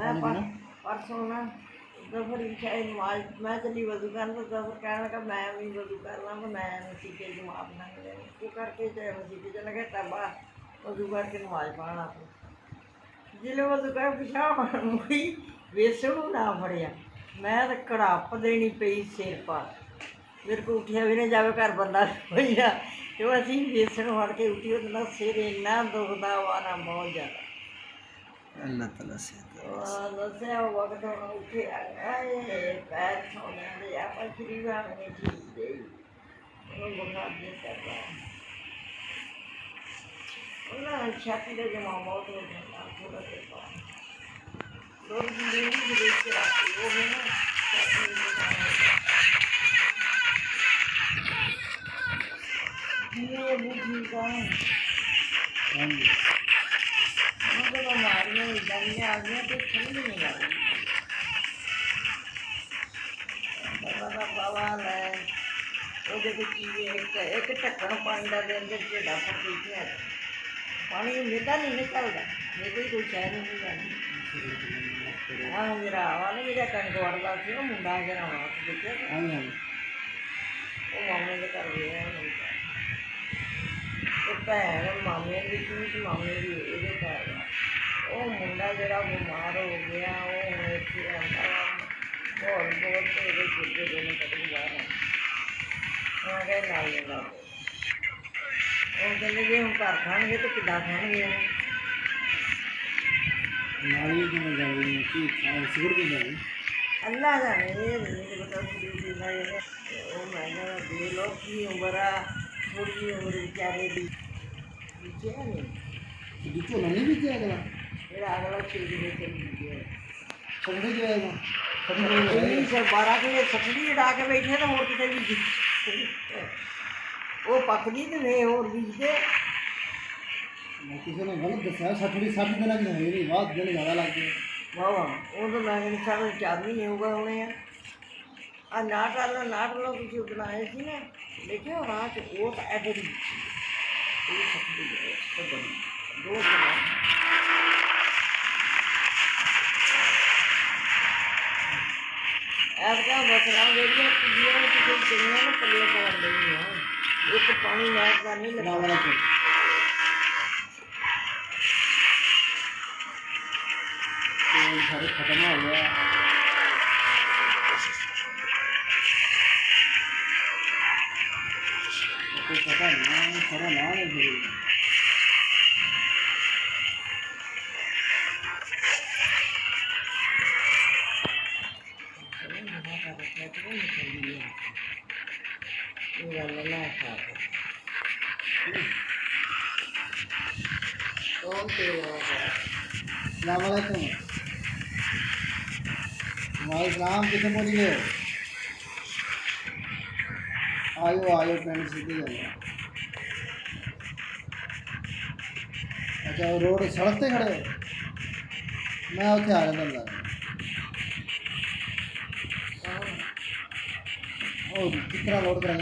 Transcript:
परसों ना दफर नमाज मैं चली वजू कर तो दफर कहने लगा मैं भी वजू करना तो मैं मसीके जमात ना वो करके चाहे मसीके चला गया तबा वजू करके नमाज पढ़ना जिले वजू कर पिछा मुड़ी वेसण ना फड़िया मैं तो कड़ाप देनी पई सिर पर मेरे को उठिया भी नहीं जावे घर बंदा होइया तो असी वेसण फड़ के उठी तो सिर इन्ना दुखदा वा ना बहुत ज़्यादा अल्लाह ताला से दस्या वक्त उठे पैर सोने दे आप शरीर में ठीक दे बुखार दे कर रहा छाती का जमा बहुत हो जाता थोड़ा सा दो दिन भी देख के आती वो है ना ये बुद्धि का बीमारियाँ दंगे आ गई तो समझ नहीं आ रही बवाल है वो एक ढक्कन पानी का अंदर ढेड़ा पर पीछे है पानी मेदा नहीं निकलता मेरे कोई शहर नहीं जाती हाँ मेरा वाले मेरा कणक वड़ता सी ना मुंडा जरा देखिए वो मामे के घर गया भैन मामे की मामे की ये घर वो मुंडा जरा बीमार हो गया वो हूँ इतने आता बहुत बहुत तो ये गुर्दे दोनों कदम बाहर हैं वहाँ गए नाल नहीं लाते वो कहते जे हम घर खाएंगे तो किदा खाएंगे अल्लाह जाने ये नहीं पता वो मैंने दे लो की उम्र थोड़ी उम्र बेचारे की पीछे है नहीं बीते अगला फिर अगला चीज में छड़ी जाएगा सर 12 के सटड़ी उड़ा के बैठे तो और कितने बीज वो पकड़ी तो नहीं और बीजते किसी ने गलत दसा 60 दिन की है नहीं बात दिन ज़्यादा लग गई वाह वो तो मैंने सारा 4 महीने होगा उन्हें आ नाट वाला कुछ बनाए थी ना लेकिन वहाँ से वो तो एडरी दो ऐसा बसना जरिए किसी चिड़िया में पल्ले पड़ रही है एक पानी मैच का नहीं लगा सारे खत्म हो गया कोई पता नहीं सारा ना है इस्लाम कितने पहुँच गए आयो आयो पिंड सीधी गल अच्छा रोड सड़क ते खड़े मैं उत्थे आ रहा था और कितना लोड करेंगे